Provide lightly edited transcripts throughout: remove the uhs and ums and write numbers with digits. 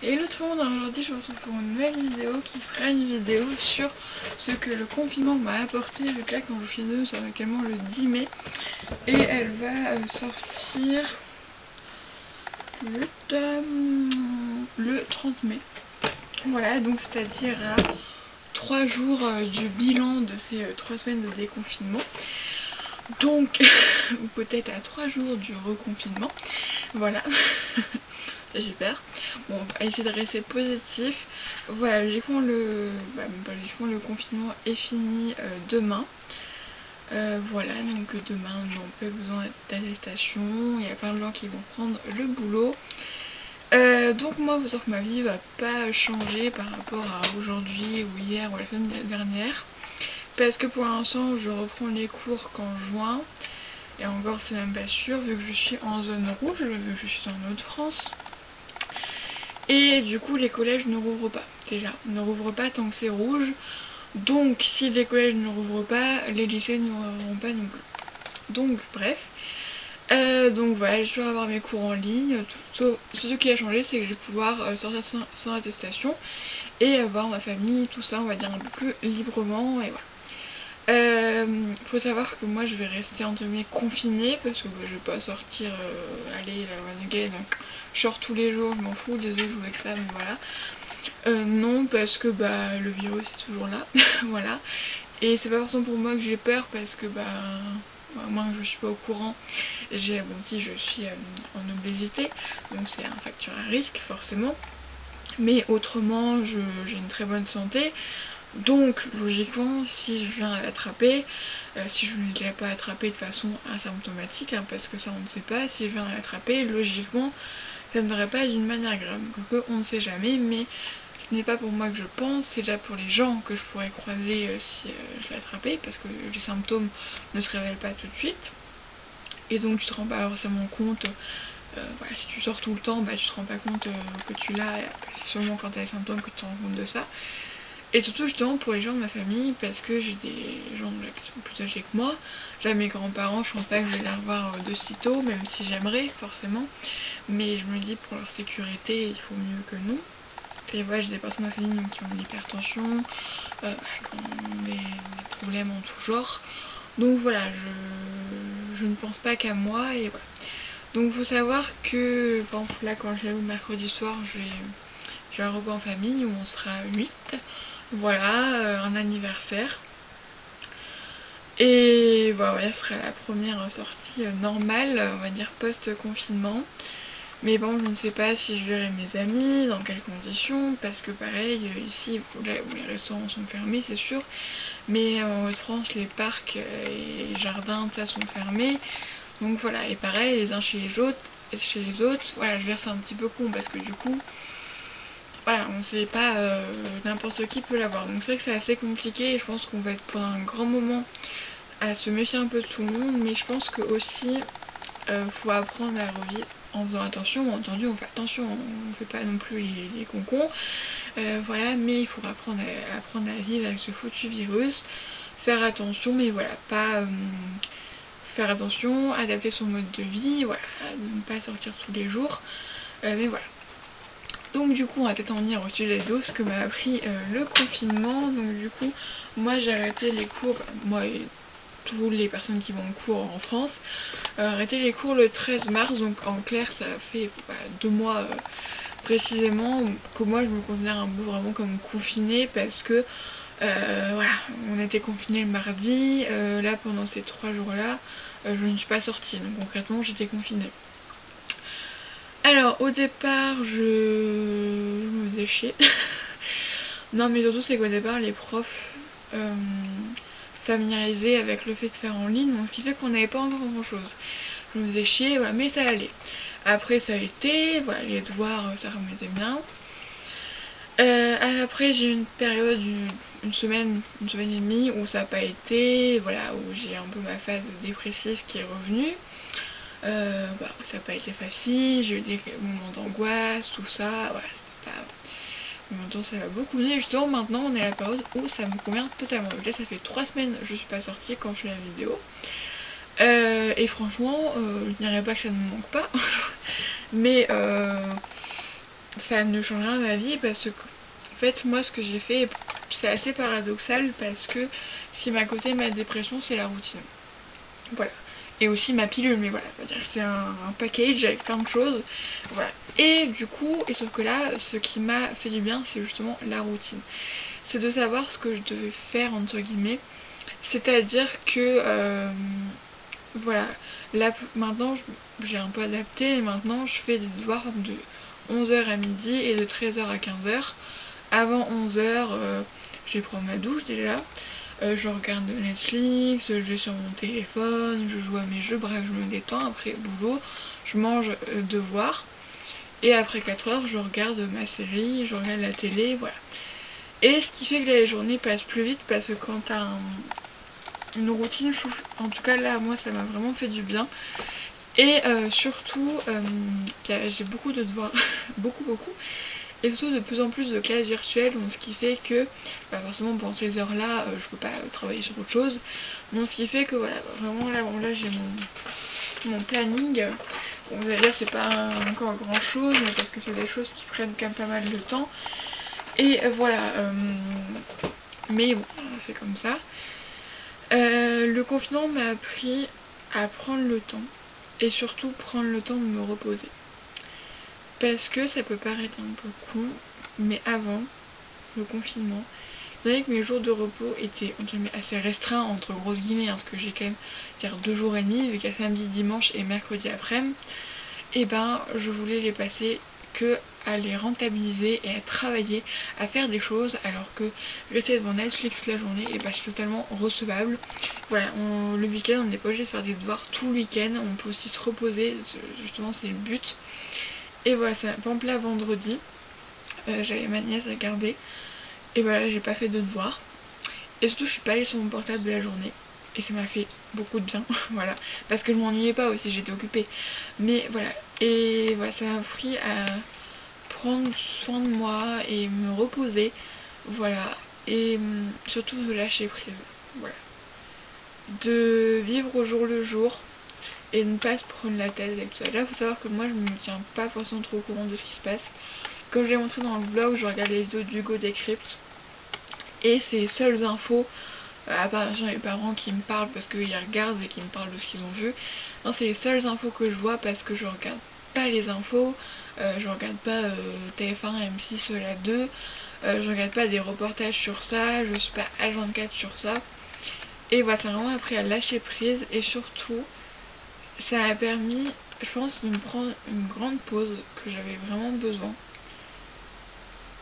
Hello tout le monde, aujourd'hui je vous retrouve pour une nouvelle vidéo qui sera une vidéo sur ce que le confinement m'a apporté, vu que là quand je filme ça va actuellement le 10 mai et elle va sortir le 30 mai. Voilà, donc c'est-à-dire à 3 jours du bilan de ces 3 semaines de déconfinement. Donc, ou peut-être à 3 jours du reconfinement. Voilà. J'ai peur. Bon, on va essayer de rester positif. Voilà, logiquement le confinement est fini demain. Voilà, donc demain, on n'a pas besoin d'attestation. Il y a plein de gens qui vont prendre le boulot. Donc moi, vous savez que ma vie va pas changer par rapport à aujourd'hui ou hier ou la semaine dernière. Parce que pour l'instant, je reprends les cours qu'en juin. Et encore, c'est même pas sûr, vu que je suis en zone rouge, vu que je suis en Hauts-de-France. Et du coup les collèges ne rouvrent pas, déjà, ne rouvrent pas tant que c'est rouge. Donc si les collèges ne rouvrent pas, les lycées ne rouvreront pas non plus. Donc bref. Donc voilà, je dois avoir mes cours en ligne. Ce qui a changé, c'est que je vais pouvoir sortir sans attestation et voir ma famille, tout ça, on va dire un peu plus librement. Et voilà. Faut savoir que moi je vais rester entre guillemets confinée parce que je vais pas sortir, aller la one again, je sors tous les jours, je m'en fous, désolé je joue avec ça, mais voilà. Non, parce que bah le virus est toujours là, voilà. Et c'est pas forcément pour moi que j'ai peur parce que moi je suis pas au courant. Bon si je suis en obésité, donc c'est un facteur à risque forcément. Mais autrement j'ai une très bonne santé. Donc logiquement si je viens à l'attraper, si je ne l'ai pas attrapé de façon asymptomatique, hein, parce que ça on ne sait pas, si je viens à l'attraper, logiquement ça ne devrait pas d'une manière grave. Donc on ne sait jamais, mais ce n'est pas pour moi que je pense, c'est déjà pour les gens que je pourrais croiser si je l'attrapais, parce que les symptômes ne se révèlent pas tout de suite. Et donc tu te rends pas forcément compte, voilà, si tu sors tout le temps, tu te rends pas compte que tu l'as, c'est seulement quand tu as les symptômes que tu te rends compte de ça. Et surtout justement pour les gens de ma famille, parce que j'ai des gens qui sont plus âgés que moi. Là mes grands-parents, je pense pas que je vais les revoir de sitôt, même si j'aimerais forcément. Mais je me dis pour leur sécurité, il faut mieux que nous. Et voilà, j'ai des personnes de ma famille qui ont de l'hypertension, qui ont des problèmes en tout genre. Donc voilà, je ne pense pas qu'à moi et voilà. Donc faut savoir que, par exemple là quand je vais mercredi soir, j'ai un repas en famille où on sera 8. Voilà, un anniversaire. Et voilà, ce sera la première sortie normale, on va dire post-confinement. Mais bon, je ne sais pas si je verrai mes amis, dans quelles conditions, parce que pareil, ici, les restaurants sont fermés, c'est sûr. Mais en Haute-France, les parcs et les jardins, ça sont fermés. Donc voilà, et pareil, les uns chez les autres, voilà, je verse un petit peu con, parce que du coup, voilà, on sait pas, n'importe qui peut l'avoir. Donc c'est vrai que c'est assez compliqué et je pense qu'on va être pendant un grand moment à se méfier un peu de tout le monde, mais je pense que aussi faut apprendre à revivre en faisant attention. Bon, entendu, on fait attention, on fait pas non plus les concons, voilà, mais il faut apprendre à vivre avec ce foutu virus, faire attention, mais voilà, pas faire attention, adapter son mode de vie, voilà, ne pas sortir tous les jours, mais voilà. Donc du coup on va peut-être en venir au sujet de ce que m'a appris le confinement. Donc du coup moi j'ai arrêté les cours, moi et toutes les personnes qui vont en cours en France, arrêté les cours le 13 mars. Donc en clair ça fait 2 mois précisément que moi je me considère un peu vraiment comme confinée, parce que voilà, on était confinés le mardi, là pendant ces 3 jours là je ne suis pas sortie, donc concrètement j'étais confinée. Alors au départ je me faisais chier. Non mais surtout c'est qu'au départ les profs familiarisaient avec le fait de faire en ligne, donc ce qui fait qu'on n'avait pas encore grand chose. Je me faisais chier, voilà, mais ça allait. Après ça a été, voilà, les devoirs ça remettait bien. Après j'ai eu une période, une semaine et demie où ça n'a pas été, voilà, où j'ai un peu ma phase dépressive qui est revenue. Ça n'a pas été facile, j'ai eu des moments d'angoisse, tout ça, voilà, c'était pas... Mais maintenant ça va beaucoup mieux, et justement maintenant on est à la période où ça me convient totalement. Là ça fait 3 semaines que je suis pas sortie quand je fais la vidéo. Et franchement, je dirais pas que ça ne me manque pas, mais ça ne change rien à ma vie parce que en fait moi ce que j'ai fait c'est assez paradoxal parce que ce qui m'a causé ma dépression c'est la routine. Voilà. Et aussi ma pilule, mais voilà, c'est un package avec plein de choses. Voilà. Et du coup, et sauf que là, ce qui m'a fait du bien, c'est justement la routine. C'est de savoir ce que je devais faire, entre guillemets. C'est-à-dire que, voilà, là maintenant, j'ai un peu adapté, et maintenant je fais des devoirs de 11h à midi et de 13h à 15h. Avant 11h, je vais prendre ma douche déjà. Je regarde Netflix, je vais sur mon téléphone, je joue à mes jeux, bref, je me détends. Après boulot, je mange devoir. Et après 4 heures, je regarde ma série, je regarde la télé, voilà. Et ce qui fait que les journées passent plus vite parce que quand t'as une routine, je trouve, en tout cas là, moi, ça m'a vraiment fait du bien. Et surtout, j'ai beaucoup de devoirs, beaucoup. Et surtout de plus en plus de classes virtuelles, donc ce qui fait que forcément pendant ces heures là je peux pas travailler sur autre chose, donc ce qui fait que voilà, vraiment là, bon, là j'ai mon planning. Bon, vous allez dire c'est pas encore grand chose, mais parce que c'est des choses qui prennent quand même pas mal de temps, et voilà, mais bon c'est comme ça. Le confinement m'a appris à prendre le temps, et surtout prendre le temps de me reposer. Parce que ça peut paraître un peu con, mais avant le confinement, je dirais que mes jours de repos étaient entre guillemets assez restreints, entre grosses guillemets, hein, parce que j'ai quand même dire 2 jours et demi, vu qu'à samedi, dimanche et mercredi après-midi, et ben je voulais les passer que à les rentabiliser et à travailler, à faire des choses, alors que rester devant Netflix toute la journée, et ben c'est totalement recevable. Voilà, le week-end on n'est pas obligé de faire des devoirs tout le week-end, on peut aussi se reposer, justement c'est le but. Et voilà, ça, par exemple là vendredi, j'avais ma nièce à garder. Et voilà, j'ai pas fait de devoirs. Et surtout, je suis pas allée sur mon portable de la journée. Et ça m'a fait beaucoup de bien. Voilà. Parce que je m'ennuyais pas aussi, j'étais occupée. Mais voilà. Et voilà, ça m'a appris à prendre soin de moi et me reposer. Voilà. Et surtout de lâcher prise. Voilà. De vivre au jour le jour. Et de ne pas se prendre la tête avec tout ça. Là, faut savoir que moi, je me tiens pas forcément trop au courant de ce qui se passe. Comme je l'ai montré dans le vlog, je regarde les vidéos d'Hugo Décrypte. Et c'est les seules infos, à part mes parents qui me parlent parce qu'ils regardent et qui me parlent de ce qu'ils ont vu. Non, c'est les seules infos que je vois parce que je regarde pas les infos, je regarde pas TF1, M6, la 2, je regarde pas des reportages sur ça, je suis pas H24 sur ça. Et voilà, ça m'a vraiment appris à lâcher prise et surtout, ça m'a permis, je pense, de me prendre une grande pause que j'avais vraiment besoin.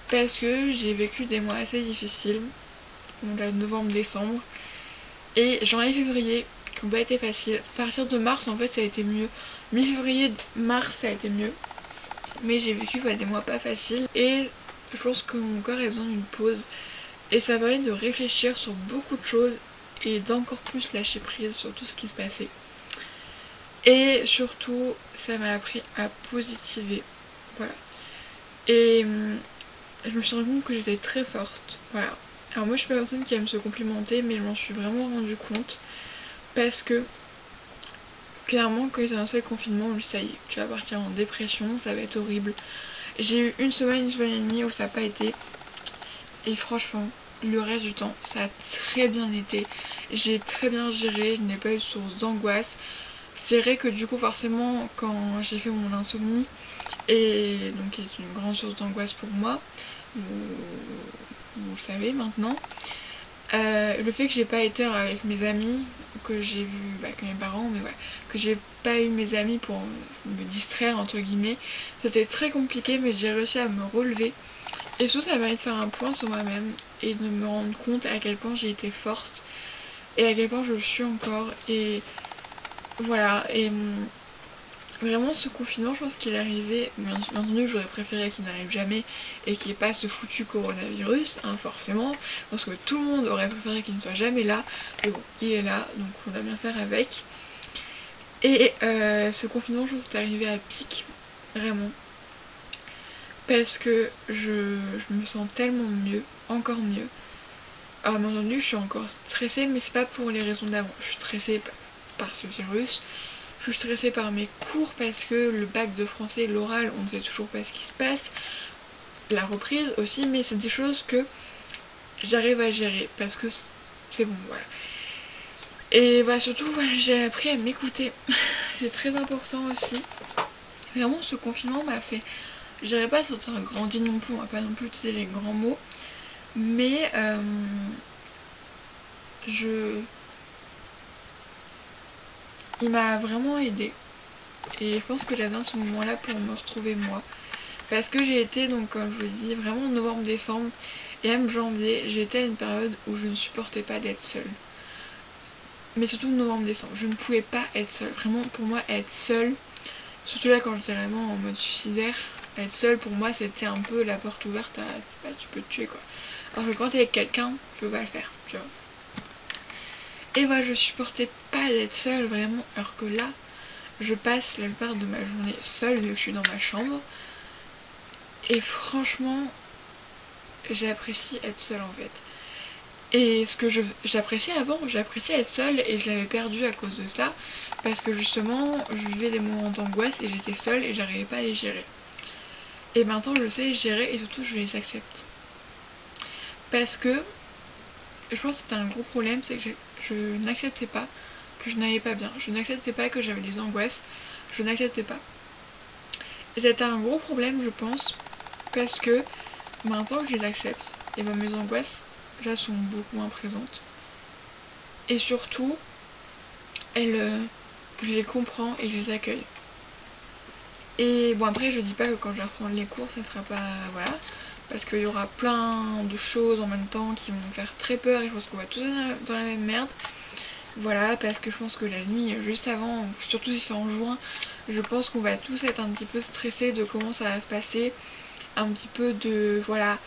Parce que j'ai vécu des mois assez difficiles, donc là, novembre-décembre, et janvier-février qui n'ont pas été faciles. À partir de mars en fait ça a été mieux. Mi-février, mars ça a été mieux. Mais j'ai vécu des mois pas faciles et je pense que mon corps a besoin d'une pause. Et ça permet de réfléchir sur beaucoup de choses et d'encore plus lâcher prise sur tout ce qui se passait. Et surtout ça m'a appris à positiver. Voilà. Et je me suis rendu compte que j'étais très forte. Voilà. Alors moi je suis pas personne qui aime se complimenter, mais je m'en suis vraiment rendu compte parce que clairement quand ils ont annoncé le confinement, on dit ça y est, tu vas partir en dépression, ça va être horrible. J'ai eu une semaine et demie où ça n'a pas été, et franchement le reste du temps ça a très bien été. J'ai très bien géré, je n'ai pas eu de source d'angoisse. C'est vrai que du coup forcément quand j'ai fait mon insomnie, et donc qui est une grande source d'angoisse pour moi, vous le savez maintenant. Le fait que j'ai pas été avec mes amis, que j'ai vu que mes parents, mais voilà, que j'ai pas eu mes amis pour me distraire entre guillemets, c'était très compliqué, mais j'ai réussi à me relever. Et surtout ça m'a permis de faire un point sur moi-même et de me rendre compte à quel point j'ai été forte et à quel point je le suis encore. Et voilà, et vraiment ce confinement, je pense qu'il est arrivé, bien entendu j'aurais préféré qu'il n'arrive jamais et qu'il n'y ait pas ce foutu coronavirus, hein, forcément, parce que tout le monde aurait préféré qu'il ne soit jamais là, mais bon, il est là, donc on va bien faire avec. Et ce confinement, je pense que c'est arrivé à pic, vraiment, parce que je me sens tellement mieux, encore mieux. Alors bien entendu je suis encore stressée, mais c'est pas pour les raisons d'avant, je suis stressée par ce virus. Je suis stressée par mes cours parce que le bac de français, l'oral, on ne sait toujours pas ce qui se passe. la reprise aussi, mais c'est des choses que j'arrive à gérer parce que c'est bon, voilà. Et bah surtout voilà, j'ai appris à m'écouter. C'est très important aussi. Vraiment ce confinement m'a fait, je dirais pas sortir grandi non plus, on va pas non plus utiliser les grands mots, mais il m'a vraiment aidé. Et je pense que j'avais besoin de ce moment là pour me retrouver moi. Parce que j'ai été, donc comme je vous dis, vraiment novembre-décembre et même janvier, j'ai été à une période où je ne supportais pas d'être seule. Mais surtout novembre-décembre, je ne pouvais pas être seule. Vraiment pour moi être seule, surtout là quand j'étais vraiment en mode suicidaire, être seule pour moi c'était un peu la porte ouverte à bah, tu peux te tuer quoi. Alors que quand t'es avec quelqu'un, tu peux pas le faire, tu vois. Et voilà, je supportais pas d'être seule vraiment, alors que là, je passe la plupart de ma journée seule vu que je suis dans ma chambre. Et franchement, j'apprécie être seule en fait. Et ce que j'appréciais avant, j'appréciais être seule et je l'avais perdu à cause de ça. Parce que justement, je vivais des moments d'angoisse et j'étais seule et j'arrivais pas à les gérer. Et maintenant, je sais les gérer et surtout, je les accepte. Parce que, je pense que c'était un gros problème, c'est que je n'acceptais pas que je n'allais pas bien. Je n'acceptais pas que j'avais des angoisses. Je n'acceptais pas. Et c'était un gros problème, je pense, parce que maintenant que je les accepte, et ben mes angoisses, là, sont beaucoup moins présentes. Et surtout, je les comprends et je les accueille. Et bon, après, je dis pas que quand je vais reprendre les cours, ça sera pas. Voilà. Parce qu'il y aura plein de choses en même temps qui vont me faire très peur et je pense qu'on va tous aller dans la même merde. Voilà, parce que je pense que la nuit, juste avant, surtout si c'est en juin, je pense qu'on va tous être un petit peu stressés de comment ça va se passer. Un petit peu de, voilà,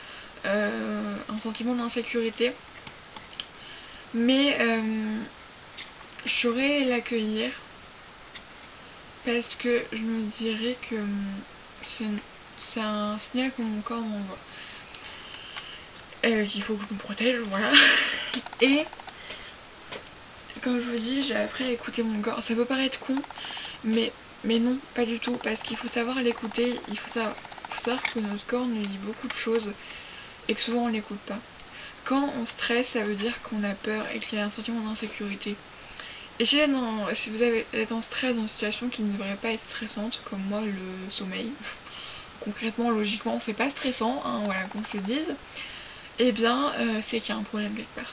un sentiment d'insécurité. Mais je saurais l'accueillir parce que je me dirais que c'est un signal que mon corps m'envoie. Qu'il faut que je me protège, voilà. Et comme je vous dis, j'ai appris à écouter mon corps. Ça peut paraître con, mais non, pas du tout. Parce qu'il faut savoir l'écouter, il faut savoir que notre corps nous dit beaucoup de choses et que souvent on l'écoute pas. Quand on stresse, ça veut dire qu'on a peur et qu'il y a un sentiment d'insécurité. Et si vous êtes en stress dans une situation qui ne devrait pas être stressante, comme moi le sommeil, concrètement, logiquement, c'est pas stressant, hein, voilà, qu'on se le dise, et bien c'est qu'il y a un problème quelque part.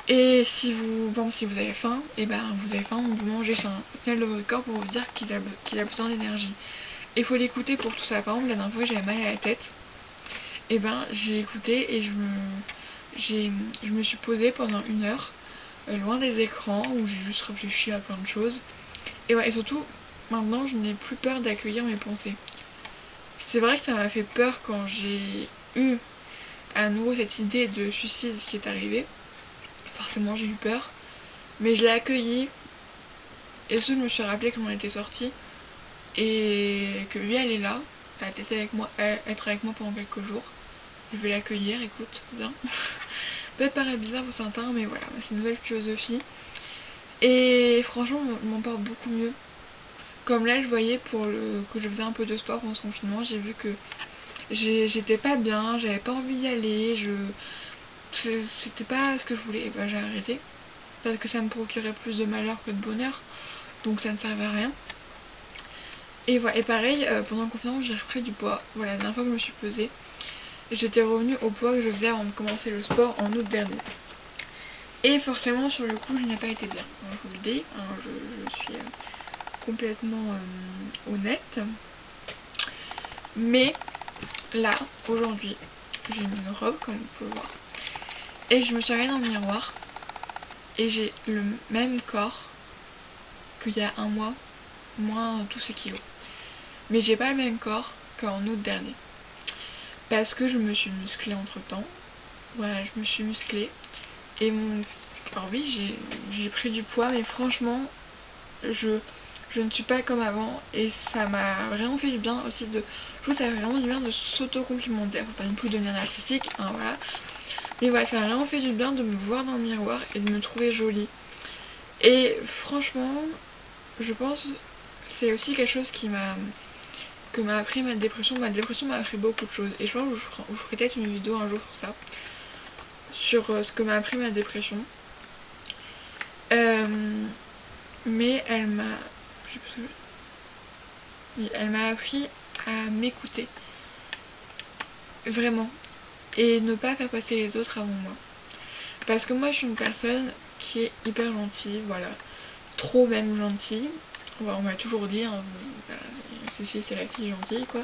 Et si vous avez faim, et ben vous avez faim, vous mangez, c'est un signal de votre corps pour vous dire qu'il a besoin d'énergie. Et il faut l'écouter pour tout ça. Par exemple, la dernière fois j'avais mal à la tête, et ben j'ai écouté et je me suis posée pendant 1 heure, loin des écrans, où j'ai juste réfléchi à plein de choses. Et ouais, et surtout, maintenant je n'ai plus peur d'accueillir mes pensées. C'est vrai que ça m'a fait peur quand j'ai eu à nouveau cette idée de suicide qui est arrivée. Forcément j'ai eu peur, mais je l'ai accueilli et je me suis rappelé que j'en étais sortie et que lui elle est là, elle a été avec moi, être avec moi pendant quelques jours. Je vais l'accueillir, écoute, bien. Peut-être paraître bizarre pour certains, mais voilà, c'est une nouvelle philosophie. Et franchement, on m'en porte beaucoup mieux. Comme là, je voyais que je faisais un peu de sport pendant ce confinement, j'ai vu que j'étais pas bien, j'avais pas envie d'y aller, c'était pas ce que je voulais, et ben j'ai arrêté. Parce que ça me procurait plus de malheur que de bonheur, donc ça ne servait à rien. Et voilà, et pareil, pendant le confinement, j'ai repris du poids. Voilà, la dernière fois que je me suis pesée, j'étais revenue au poids que je faisais avant de commencer le sport en août dernier. Et forcément, sur le coup, je n'ai pas été bien. Donc, je vous le dis, hein, je suis complètement honnête. Mais là, aujourd'hui, j'ai mis une robe, comme vous pouvez voir. Et je me suis regardée dans le miroir. Et j'ai le même corps qu'il y a un mois, moins tous ces kilos. Mais j'ai pas le même corps qu'en août dernier. Parce que je me suis musclée entre temps. Voilà, je me suis musclée. Et alors oui, j'ai pris du poids, mais franchement, je ne suis pas comme avant. Et ça m'a vraiment fait du bien aussi de. Je trouve que ça fait vraiment du bien de s'auto-complimenter. Faut pas non plus devenir narcissique, hein, voilà. Mais voilà, ça m'a vraiment fait du bien de me voir dans le miroir et de me trouver jolie. Et franchement, je pense que c'est aussi quelque chose qui m'a que m'a appris ma dépression m'a appris beaucoup de choses. Et je pense que je ferai peut-être une vidéo un jour sur ça. Sur ce que m'a appris ma dépression. Mais elle m'a... Elle m'a appris à m'écouter. Vraiment. Et ne pas faire passer les autres avant moi. Parce que moi je suis une personne qui est hyper gentille, voilà. Trop même gentille. On m'a toujours dit, hein, Cécile c'est la fille gentille quoi.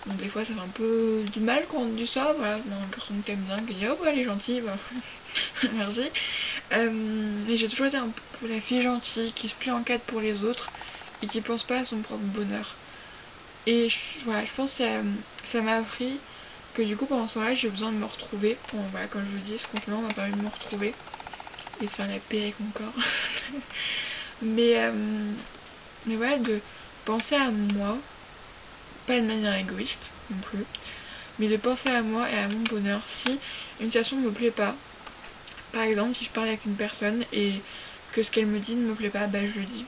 Donc des fois ça fait un peu du mal quand on dit ça, voilà. Un garçon que t'aimes bien, qui dit oh bah elle est gentille, bah merci. Mais j'ai toujours été un peu la fille gentille, qui se plie en quatre pour les autres et qui pense pas à son propre bonheur. Et voilà, je pense que ça m'a appris que du coup pendant ce temps-là j'ai besoin de me retrouver. Bon, voilà, comme je vous dis, ce confinement m'a permis de me retrouver et de faire la paix avec mon corps. mais voilà, de penser à moi, pas de manière égoïste non plus, mais de penser à moi et à mon bonheur. Si une situation ne me plaît pas, par exemple si je parle avec une personne et que ce qu'elle me dit ne me plaît pas, bah je le dis.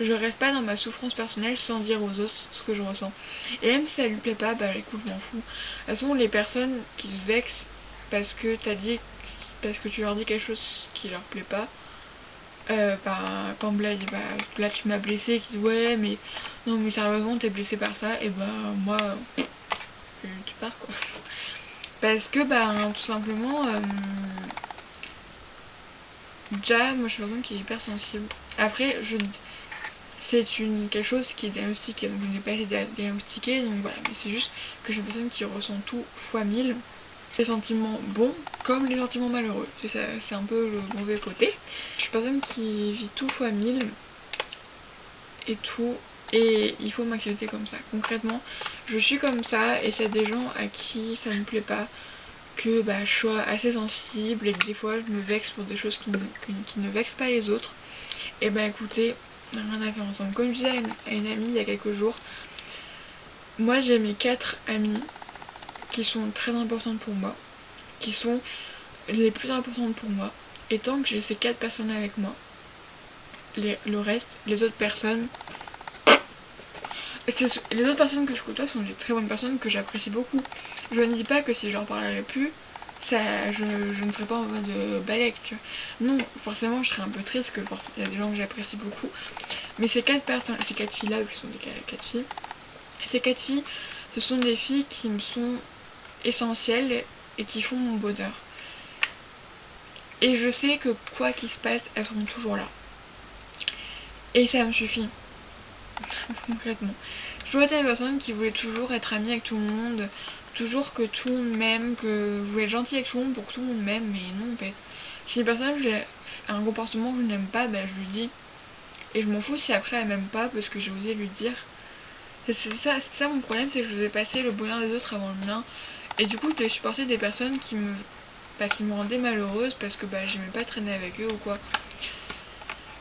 Je reste pas dans ma souffrance personnelle sans dire aux autres ce que je ressens. Et même si ça lui plaît pas, bah écoute, je m'en fous. De toute façon, les personnes qui se vexent parce que tu leur dis quelque chose qui leur plaît pas, quand Blaise dit bah là tu m'as blessé, qui dit ouais mais non mais sérieusement t'es blessé par ça, et bah moi tu pars quoi. Parce que bah tout simplement déjà moi je suis une personne qui est hyper sensible. Après c'est quelque chose qui est diagnostiqué, donc je n'ai pas été diagnostiquée, donc voilà, mais c'est juste que je suis une personne qui ressent tout fois 1000. Les sentiments bons comme les sentiments malheureux, c'est un peu le mauvais côté. Je suis une personne qui vit tout fois 1000 et tout, et il faut m'accepter comme ça. Concrètement, je suis comme ça, et s'il y a des gens à qui ça ne plaît pas, que bah, je sois assez sensible et que des fois je me vexe pour des choses qui ne vexent pas les autres, et bah écoutez, on n'a rien à faire ensemble. Comme je disais à une amie il y a quelques jours, moi j'ai mes 4 amies qui sont très importantes pour moi, qui sont les plus importantes pour moi, et tant que j'ai ces 4 personnes avec moi, le reste, les autres personnes que je côtoie sont des très bonnes personnes que j'apprécie beaucoup. Je ne dis pas que si je leur parlerais plus, je ne serais pas en mode balèque, tu vois. Non, forcément je serais un peu triste, que il y a des gens que j'apprécie beaucoup. Mais ces 4 personnes, ces 4 filles là, qui sont des 4 filles, ces 4 filles, ce sont des filles qui me sont essentielles et qui font mon bonheur. Et je sais que quoi qu'il se passe, elles seront toujours là. Et ça me suffit. Concrètement. Je vois des personnes qui voulaient toujours être amies avec tout le monde, toujours que tout le monde m'aime, que vous voulez être gentil avec tout le monde pour que tout le monde m'aime, mais non en fait. Si une personne a un comportement que je n'aime pas, bah je lui dis. Et je m'en fous si après elle m'aime pas parce que j'ai osé lui dire. C'est ça mon problème, c'est que je faisais passer le bonheur des autres avant le mien. Et du coup je devais supporter des personnes qui me rendaient malheureuse parce que bah j'aimais pas traîner avec eux ou quoi.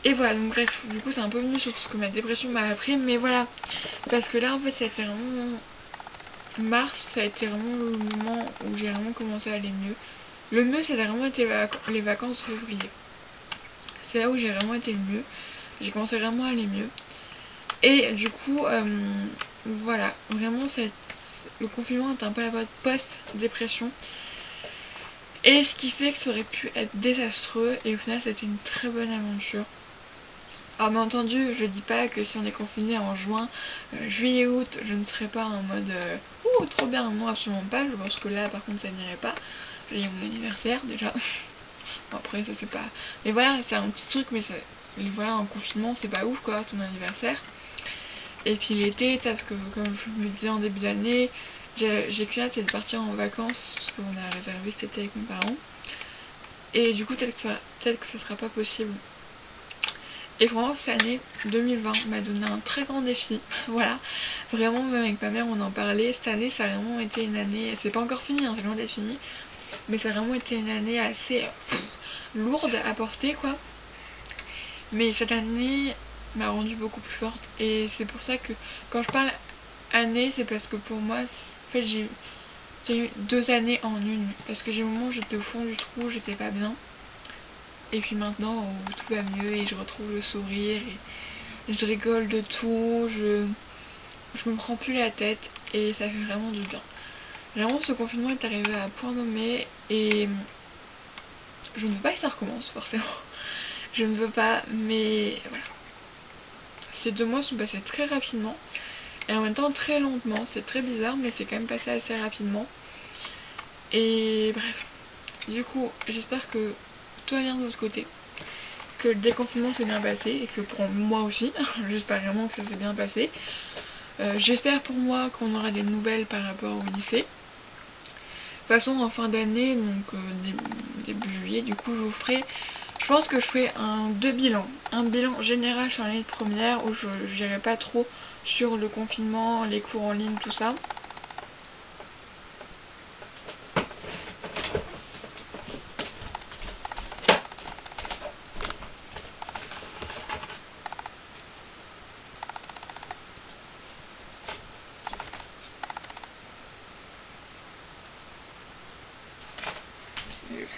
Et voilà, donc bref, du coup c'est un peu venu sur ce que ma dépression m'a appris, mais voilà. Parce que là en fait ça a été vraiment... Mars, ça a été vraiment le moment où j'ai vraiment commencé à aller mieux. Le mieux ça a vraiment été les vacances de février. C'est là où j'ai vraiment été le mieux. J'ai commencé vraiment à aller mieux. Et du coup, voilà, vraiment le confinement est un peu la période post-dépression. Et ce qui fait que ça aurait pu être désastreux, et au final c'était une très bonne aventure. Alors bien entendu, je dis pas que si on est confiné en juin, juillet, août, je ne serais pas en mode ouh trop bien, non absolument pas. Je pense que là par contre ça n'irait pas. J'ai mon anniversaire déjà. Bon après ça c'est pas... Mais voilà, c'est un petit truc, mais voilà, en confinement c'est pas ouf quoi, ton anniversaire. Et puis l'été, parce que comme je me disais en début d'année, j'ai qu'une hâte c'est de partir en vacances, parce qu'on a réservé cet été avec mes parents. Et du coup peut-être que ça sera pas possible. Et vraiment cette année 2020 m'a donné un très grand défi. Voilà, vraiment même avec ma mère on en parlait. Cette année ça a vraiment été une année, c'est pas encore fini, hein, c'est loin d'être fini, mais ça a vraiment été une année assez lourde à porter quoi. Mais cette année m'a rendue beaucoup plus forte, et c'est pour ça que quand je parle année, c'est parce que pour moi en fait j'ai eu 2 années en une, parce que j'ai un moment où j'étais au fond du trou, j'étais pas bien. Et puis maintenant où tout va mieux et je retrouve le sourire et je rigole de tout, je me prends plus la tête et ça fait vraiment du bien. Vraiment, ce confinement est arrivé à point nommé et je ne veux pas que ça recommence forcément. Je ne veux pas, mais voilà. Ces 2 mois sont passés très rapidement et en même temps très lentement. C'est très bizarre, mais c'est quand même passé assez rapidement. Et bref, du coup, j'espère que tout va bien de l'autre côté, que le déconfinement s'est bien passé et que pour moi aussi, j'espère vraiment que ça s'est bien passé. J'espère pour moi qu'on aura des nouvelles par rapport au lycée. De toute façon, en fin d'année, donc début juillet, du coup, je pense que je ferai deux bilans. Un bilan général sur l'année de première où je n'irai pas trop sur le confinement, les cours en ligne, tout ça.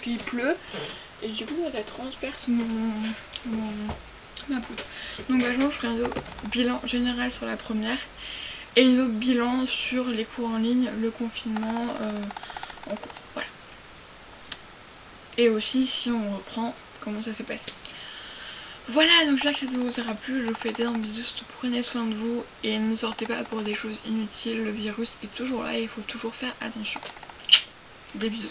Il pleut et du coup ça transperce ma poutre. Donc je ferai un bilan général sur la première et un autre bilan sur les cours en ligne, le confinement en cours. Voilà. Et aussi si on reprend, comment ça s'est passé. Voilà, donc j'espère que ça vous aura plu. Je vous fais d'énormes bisous, surtout prenez soin de vous et ne sortez pas pour des choses inutiles. Le virus est toujours là et il faut toujours faire attention. Des bisous.